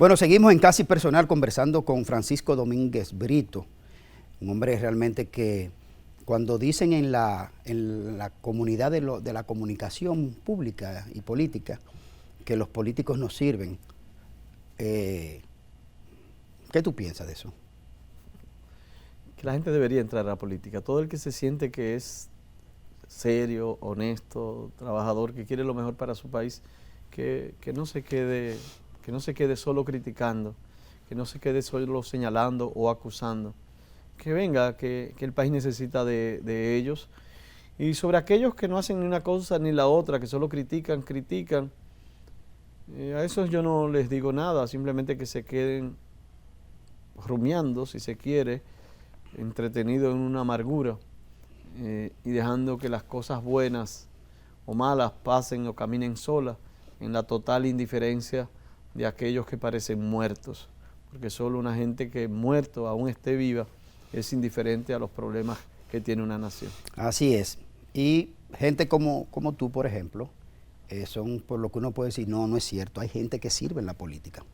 Bueno, seguimos en Casi Personal conversando con Francisco Domínguez Brito, un hombre realmente que cuando dicen en la comunidad de la comunicación pública y política que los políticos no sirven, ¿qué tú piensas de eso? Que la gente debería entrar a la política. Todo el que se siente que es serio, honesto, trabajador, que quiere lo mejor para su país, que no se quede solo criticando, que no se quede solo señalando o acusando, que venga, que el país necesita de ellos. Y sobre aquellos que no hacen ni una cosa ni la otra, que solo critican, a esos yo no les digo nada, simplemente que se queden rumiando, si se quiere, entretenidos en una amargura, y dejando que las cosas buenas o malas pasen o caminen solas en la total indiferencia de aquellos que parecen muertos, porque solo una gente que muerto, aún esté viva, es indiferente a los problemas que tiene una nación. Así es. Y gente como tú, por ejemplo, son por lo que uno puede decir, no es cierto, hay gente que sirve en la política.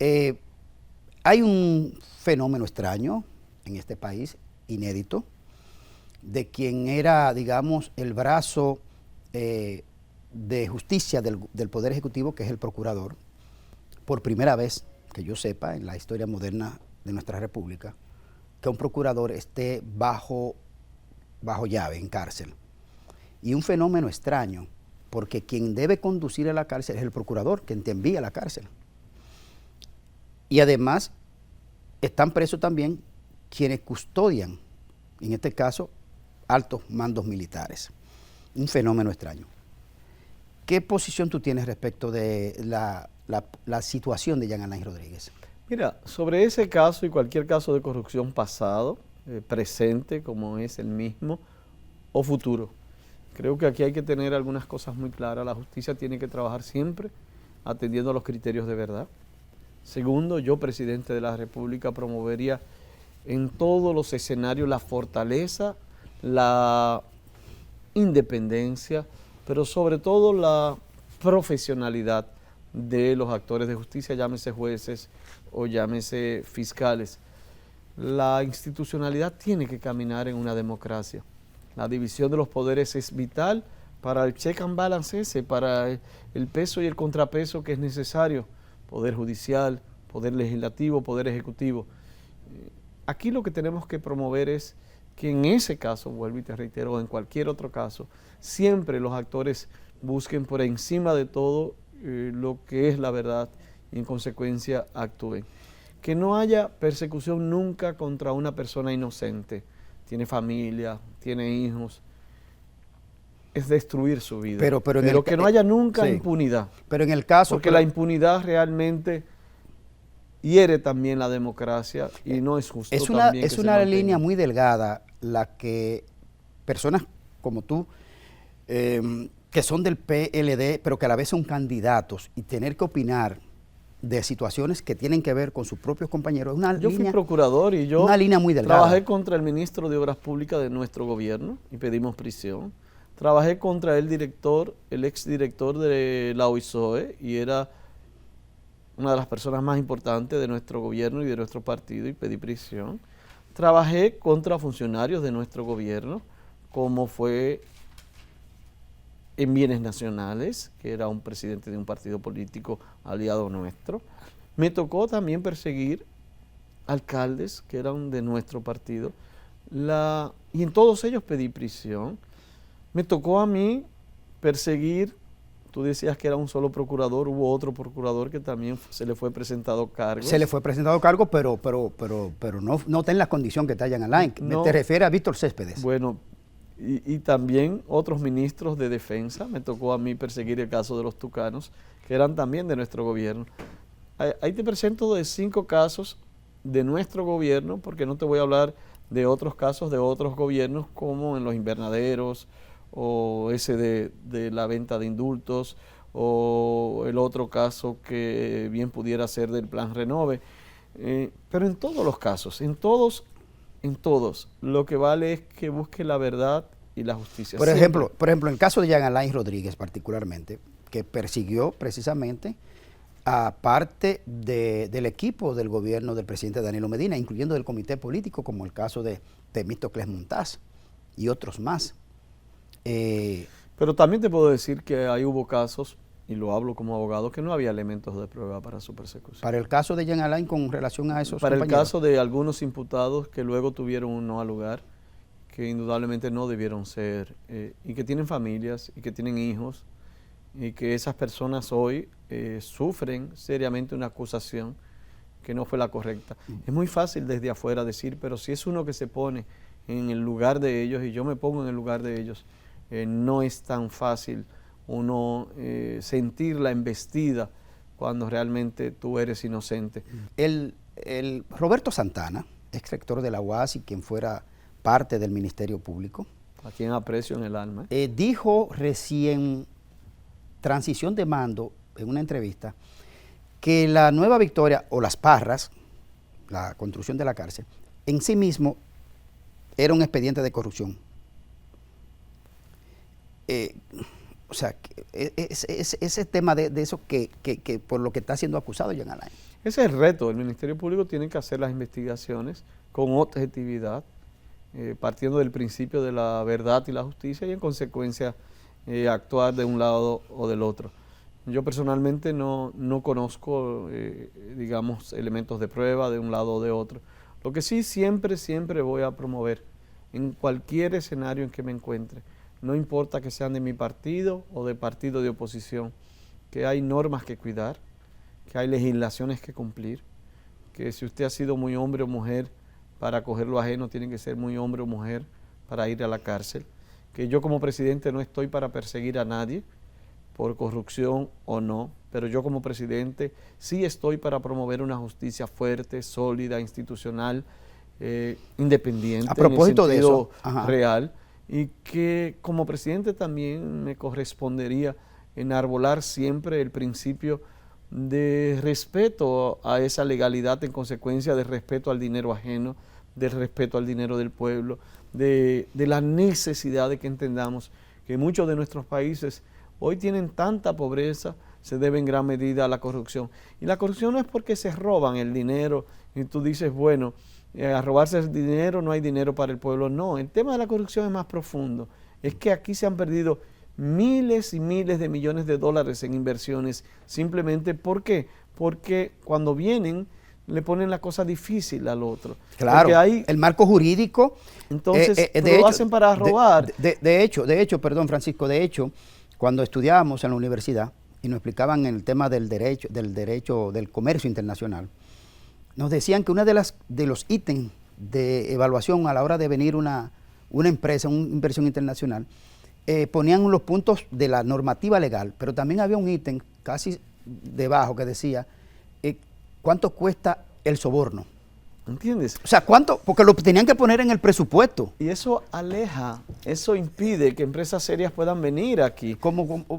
Hay un fenómeno extraño en este país, inédito, de quien era, digamos, el brazo de justicia del Poder Ejecutivo, que es el procurador, por primera vez, que yo sepa, en la historia moderna de nuestra república, que un procurador esté bajo llave, en cárcel. Y un fenómeno extraño, porque quien debe conducir a la cárcel es el procurador, quien te envía a la cárcel. Y además, están presos también quienes custodian, en este caso, altos mandos militares. Un fenómeno extraño. ¿Qué posición tú tienes respecto de la situación de Jean Alain Rodríguez? Mira, sobre ese caso y cualquier caso de corrupción pasado, presente como es el mismo, o futuro, creo que aquí hay que tener algunas cosas muy claras. La justicia tiene que trabajar siempre atendiendo a los criterios de verdad. Segundo, yo, presidente de la República, promovería en todos los escenarios la fortaleza, la independencia, pero sobre todo la profesionalidad de los actores de justicia, llámese jueces o llámese fiscales. La institucionalidad tiene que caminar en una democracia. La división de los poderes es vital para el check and balance ese, para el peso y el contrapeso que es necesario. Poder judicial, poder legislativo, poder ejecutivo. Aquí lo que tenemos que promover es que en ese caso, vuelvo y te reitero, o en cualquier otro caso, siempre los actores busquen por encima de todo lo que es la verdad y en consecuencia actúen. Que no haya persecución nunca contra una persona inocente, tiene familia, tiene hijos, es destruir su vida, pero que no haya nunca impunidad. Pero en el caso... Porque la impunidad realmente hiere también la democracia y no es justo. Es una línea muy delgada la que personas como tú, que son del PLD, pero que a la vez son candidatos, y tener que opinar de situaciones que tienen que ver con sus propios compañeros. Yo fui procurador y yo una línea muy delgada. Trabajé contra el ministro de Obras Públicas de nuestro gobierno y pedimos prisión. Trabajé contra el exdirector de la OISOE y era una de las personas más importantes de nuestro gobierno y de nuestro partido y pedí prisión. Trabajé contra funcionarios de nuestro gobierno, como fue en Bienes Nacionales, que era un presidente de un partido político aliado nuestro. Me tocó también perseguir alcaldes que eran de nuestro partido, y en todos ellos pedí prisión. Me tocó a mí perseguir, tú decías que era un solo procurador, hubo otro procurador que también se le fue presentado cargo. Se le fue presentado cargo, pero no está en la condición que está Jean Alain. No, te refieres a Víctor Céspedes. Bueno, y también otros ministros de defensa. Me tocó a mí perseguir el caso de los tucanos, que eran también de nuestro gobierno. Ahí te presento de 5 casos de nuestro gobierno, porque no te voy a hablar de otros casos de otros gobiernos, como en los invernaderos, o ese de la venta de indultos, o el otro caso que bien pudiera ser del Plan Renove. Pero en todos los casos, en todos, lo que vale es que busque la verdad y la justicia. Por ejemplo, en el caso de Jean Alain Rodríguez particularmente, que persiguió precisamente a parte del equipo del gobierno del presidente Danilo Medina, incluyendo del comité político, como el caso de Temístocles Montaz y otros más. Pero también te puedo decir que ahí hubo casos, y lo hablo como abogado, que no había elementos de prueba para su persecución. Para el caso de Jean Alain con relación a esos Para el compañeros. caso de algunos imputados que luego tuvieron un no al lugar, que indudablemente no debieron ser, y que tienen familias, y que tienen hijos, y que esas personas hoy sufren seriamente una acusación que no fue la correcta. Es muy fácil desde afuera decir, pero si es uno que se pone en el lugar de ellos, y yo me pongo en el lugar de ellos, no es tan fácil uno sentir la embestida cuando realmente tú eres inocente. El Roberto Santana, ex rector de la UAS y quien fuera parte del Ministerio Público, A quien aprecio en el alma. Dijo recién, transición de mando, en una entrevista, que la Nueva Victoria o Las Parras, la construcción de la cárcel, en sí mismo era un expediente de corrupción. O sea, ese tema de eso que por lo que está siendo acusado Jean Alain. Ese es el reto. El Ministerio Público tiene que hacer las investigaciones con objetividad, partiendo del principio de la verdad y la justicia y en consecuencia actuar de un lado o del otro. Yo personalmente no conozco, digamos, elementos de prueba de un lado o de otro. Lo que sí siempre voy a promover en cualquier escenario en que me encuentre, no importa que sean de mi partido o de partido de oposición, que hay normas que cuidar, que hay legislaciones que cumplir, que si usted ha sido muy hombre o mujer para coger lo ajeno, tiene que ser muy hombre o mujer para ir a la cárcel, que yo como presidente no estoy para perseguir a nadie por corrupción o no, pero yo como presidente sí estoy para promover una justicia fuerte, sólida, institucional, independiente, a propósito en el de sentido eso, real, y que como presidente también me correspondería enarbolar siempre el principio de respeto a esa legalidad, en consecuencia de respeto al dinero ajeno, de respeto al dinero del pueblo, de la necesidad de que entendamos que muchos de nuestros países hoy tienen tanta pobreza, se debe en gran medida a la corrupción. Y la corrupción no es porque se roban el dinero y tú dices, bueno, a robarse el dinero no hay dinero para el pueblo. No, el tema de la corrupción es más profundo. Es que aquí se han perdido miles y miles de millones de dólares en inversiones. Simplemente, ¿por qué? Porque cuando vienen le ponen la cosa difícil al otro. Claro, el marco jurídico. Entonces, lo hacen para robar. De hecho, perdón Francisco, de hecho, cuando estudiábamos en la universidad y nos explicaban el tema del derecho del comercio internacional, nos decían que uno de los ítems de evaluación a la hora de venir una empresa, una inversión internacional, ponían los puntos de la normativa legal, pero también había un ítem casi debajo que decía cuánto cuesta el soborno. ¿Entiendes? O sea, ¿cuánto? Porque lo tenían que poner en el presupuesto. Y eso aleja, eso impide que empresas serias puedan venir aquí.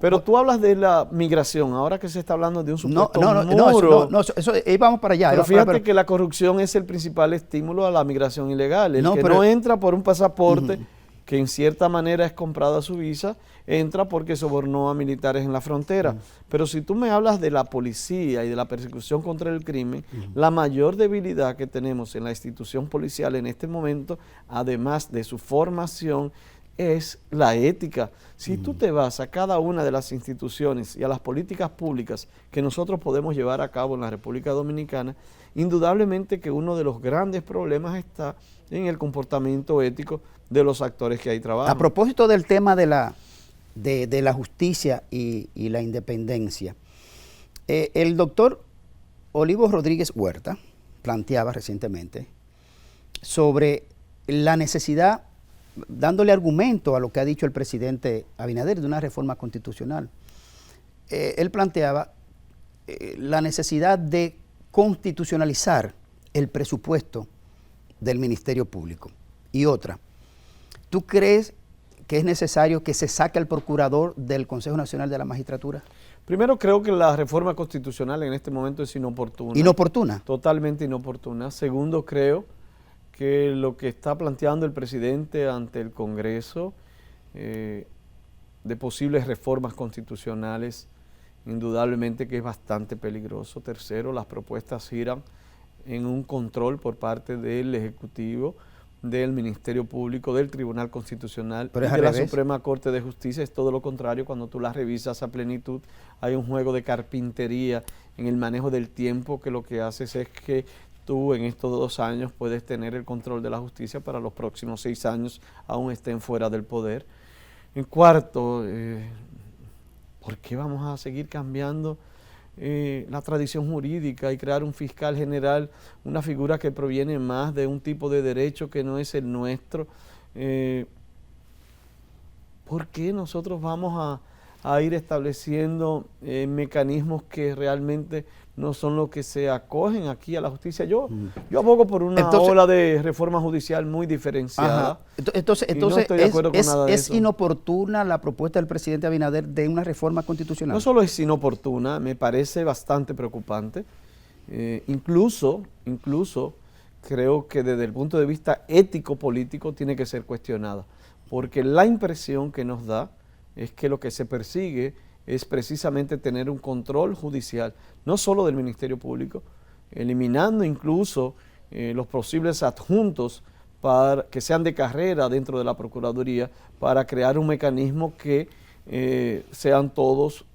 Pero tú hablas de la migración, ahora que se está hablando de un supuesto muro. No, eso vamos para allá. Pero fíjate que la corrupción es el principal estímulo a la migración ilegal. El que no entra por un pasaporte, que en cierta manera es comprado a su visa, entra porque sobornó a militares en la frontera. Pero si tú me hablas de la policía y de la persecución contra el crimen, la mayor debilidad que tenemos en la institución policial en este momento, además de su formación, es la ética. Si tú te vas a cada una de las instituciones y a las políticas públicas que nosotros podemos llevar a cabo en la República Dominicana, indudablemente que uno de los grandes problemas está en el comportamiento ético de los actores que ahí trabajan. A propósito del tema de la justicia y la independencia, el doctor Olivo Rodríguez Huerta planteaba recientemente sobre la necesidad, dándole argumento a lo que ha dicho el presidente Abinader de una reforma constitucional. Él planteaba la necesidad de constitucionalizar el presupuesto del Ministerio Público. Y otra, ¿tú crees que es necesario que se saque al procurador del Consejo Nacional de la Magistratura? Primero, creo que la reforma constitucional en este momento es inoportuna. ¿Inoportuna? Totalmente inoportuna. Segundo, creo que lo que está planteando el presidente ante el Congreso de posibles reformas constitucionales indudablemente que es bastante peligroso. Tercero, las propuestas giran en un control por parte del Ejecutivo, del Ministerio Público, del Tribunal Constitucional y de la Suprema Corte de Justicia. Es todo lo contrario. Cuando tú las revisas a plenitud, hay un juego de carpintería en el manejo del tiempo, que lo que haces es que tú en estos 2 años puedes tener el control de la justicia para los próximos 6 años aún estén fuera del poder. En cuarto, ¿por qué vamos a seguir cambiando la tradición jurídica y crear un fiscal general, una figura que proviene más de un tipo de derecho que no es el nuestro? ¿Por qué nosotros vamos a ir estableciendo mecanismos que realmente no son los que se acogen aquí a la justicia? Yo abogo por una ola de reforma judicial muy diferenciada. Entonces no estoy de acuerdo con nada de eso. ¿Es inoportuna la propuesta del presidente Abinader de una reforma constitucional? No solo es inoportuna, me parece bastante preocupante. Incluso creo que desde el punto de vista ético-político tiene que ser cuestionada, porque la impresión que nos da es que lo que se persigue es precisamente tener un control judicial, no solo del Ministerio Público, eliminando incluso los posibles adjuntos para que sean de carrera dentro de la Procuraduría, para crear un mecanismo que sean todos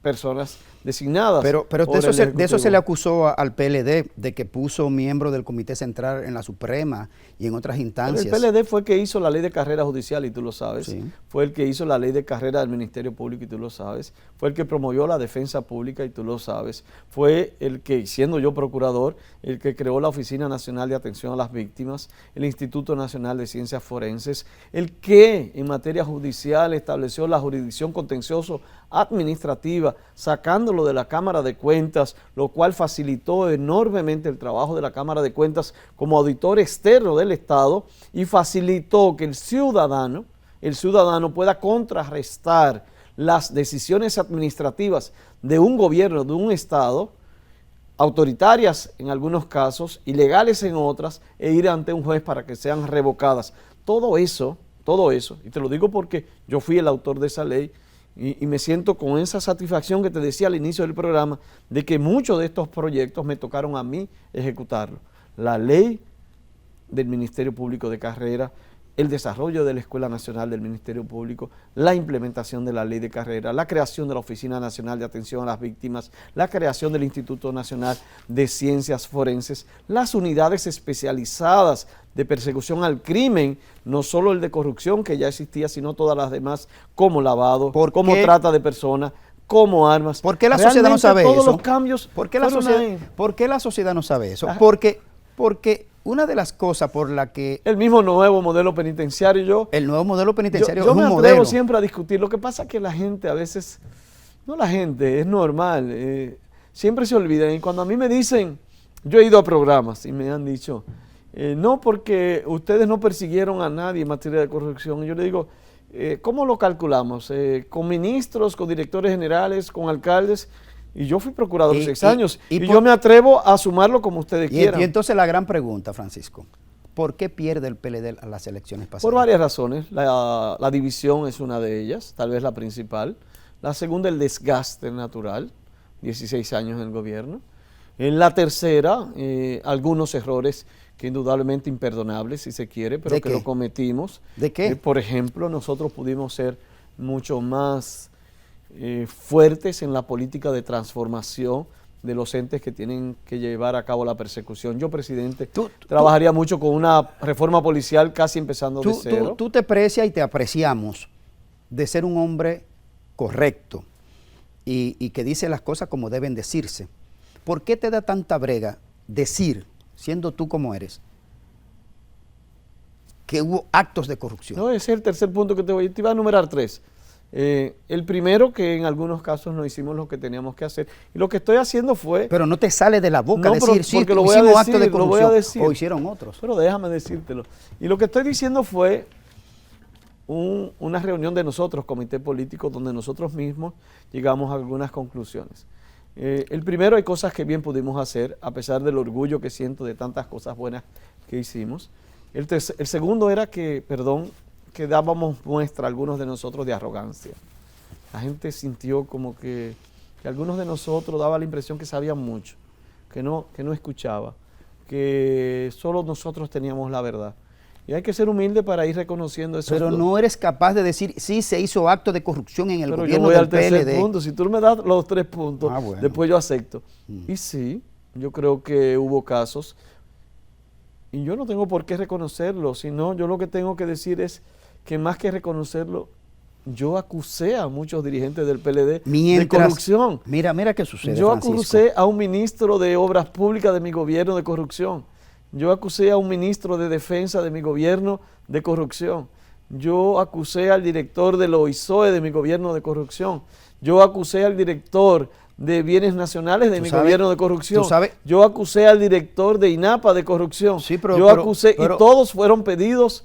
personas designadas. Pero de eso se le acusó al PLD, de que puso miembro del Comité Central en la Suprema y en otras instancias. Pero el PLD fue el que hizo la ley de carrera judicial, y tú lo sabes. Sí. Fue el que hizo la ley de carrera del Ministerio Público, y tú lo sabes. Fue el que promovió la defensa pública, y tú lo sabes. Fue el que, siendo yo procurador, el que creó la Oficina Nacional de Atención a las Víctimas, el Instituto Nacional de Ciencias Forenses, el que en materia judicial estableció la jurisdicción contencioso administrativa, sacándolo de la Cámara de Cuentas, lo cual facilitó enormemente el trabajo de la Cámara de Cuentas como auditor externo del Estado, y facilitó que el ciudadano pueda contrarrestar las decisiones administrativas de un gobierno, de un Estado, autoritarias en algunos casos, ilegales en otras, e ir ante un juez para que sean revocadas. Todo eso, y te lo digo porque yo fui el autor de esa ley, y me siento con esa satisfacción que te decía al inicio del programa, de que muchos de estos proyectos me tocaron a mí ejecutarlos. La ley del Ministerio Público de Carrera, el desarrollo de la Escuela Nacional del Ministerio Público, la implementación de la ley de carrera, la creación de la Oficina Nacional de Atención a las Víctimas, la creación del Instituto Nacional de Ciencias Forenses, las unidades especializadas de persecución al crimen, no solo el de corrupción que ya existía, sino todas las demás, como lavado, como trata de personas, como armas. ¿Por qué la sociedad no sabe eso? Todos los cambios. ¿Por qué la sociedad no sabe eso? Porque una de las cosas por la que... El mismo nuevo modelo penitenciario, el nuevo modelo penitenciario yo me atrevo siempre a discutir. Lo que pasa es que la gente a veces, no la gente, es normal, siempre se olvida. Y cuando a mí me dicen, yo he ido a programas y me han dicho, no porque ustedes no persiguieron a nadie en materia de corrupción, y yo le digo, ¿cómo lo calculamos? ¿Con ministros, con directores generales, con alcaldes? Y yo fui procurador 6 años y yo me atrevo a sumarlo como ustedes quieran. Y entonces la gran pregunta, Francisco, ¿por qué pierde el PLD a las elecciones pasadas? Por varias razones. La división es una de ellas, tal vez la principal. La segunda, el desgaste natural, 16 años en el gobierno. En la tercera, algunos errores que indudablemente imperdonables, si se quiere, pero que lo cometimos. ¿De qué? Por ejemplo, nosotros pudimos ser mucho más fuertes en la política de transformación de los entes que tienen que llevar a cabo la persecución. Yo, presidente, trabajaría mucho con una reforma policial casi empezando de cero. Tú te aprecias y te apreciamos de ser un hombre correcto y que dice las cosas como deben decirse. ¿Por qué te da tanta brega decir, siendo tú como eres, que hubo actos de corrupción? No, ese es el tercer punto que te iba a enumerar 3. El primero, que en algunos casos no hicimos lo que teníamos que hacer. Y lo que estoy haciendo fue... Pero no te sale de la boca decir, sí, hicimos actos de corrupción, o hicieron otros. Pero déjame decírtelo. Y lo que estoy diciendo fue una reunión de nosotros, comité político, donde nosotros mismos llegamos a algunas conclusiones. El primero, hay cosas que bien pudimos hacer, a pesar del orgullo que siento de tantas cosas buenas que hicimos. El segundo era que dábamos muestra algunos de nosotros de arrogancia. La gente sintió como que que algunos de nosotros daba la impresión que sabían mucho, que no escuchaba, que solo nosotros teníamos la verdad. Y hay que ser humilde para ir reconociendo eso. Pero no eres capaz de decir, sí, se hizo acto de corrupción en el Pero gobierno yo voy del al tercer PLD. punto. Si tú me das los 3 puntos, Bueno. después yo acepto. Y sí, yo creo que hubo casos. Y yo no tengo por qué reconocerlo, sino yo lo que tengo que decir es que más que reconocerlo, yo acusé a muchos dirigentes del PLD de corrupción. Mira qué sucede, Yo Francisco. acusé a un ministro de Obras Públicas de mi gobierno de corrupción. Yo acusé a un ministro de Defensa de mi gobierno de corrupción. Yo acusé al director del OISOE de mi gobierno de corrupción. Yo acusé al director de Bienes Nacionales de mi gobierno de corrupción. Yo acusé al director de INAPA de corrupción. Sí, y todos fueron pedidos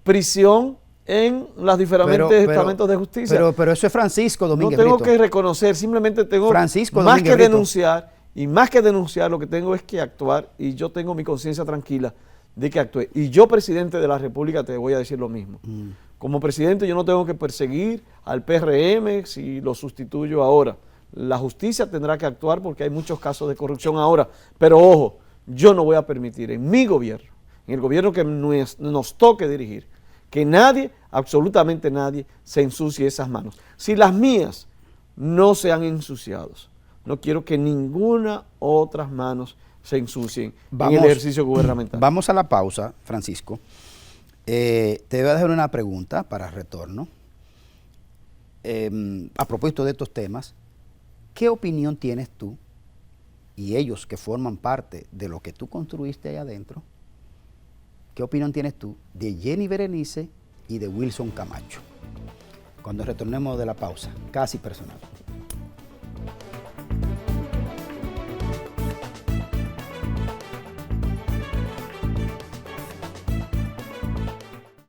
prisión en los diferentes estamentos de justicia. Pero eso es Francisco Domínguez Brito. No tengo Brito. que reconocer, simplemente tengo Francisco más Domínguez que Brito. denunciar. Y más que denunciar, lo que tengo es que actuar, y yo tengo mi conciencia tranquila de que actué. Y yo, presidente de la República, te voy a decir lo mismo. Como presidente yo no tengo que perseguir al PRM si lo sustituyo ahora. La justicia tendrá que actuar porque hay muchos casos de corrupción ahora. Pero ojo, yo no voy a permitir en mi gobierno, en el gobierno que nos toque dirigir, que nadie, absolutamente nadie, se ensucie esas manos. Si las mías no se han ensuciado, no quiero que ninguna otras manos se ensucien en el ejercicio gubernamental. Vamos a la pausa, Francisco. Te voy a dejar una pregunta para retorno. A propósito de estos temas, ¿qué opinión tienes tú y ellos que forman parte de lo que tú construiste allá adentro? ¿Qué opinión tienes tú de Jenny Berenice y de Wilson Camacho? Cuando retornemos de la pausa, casi personal.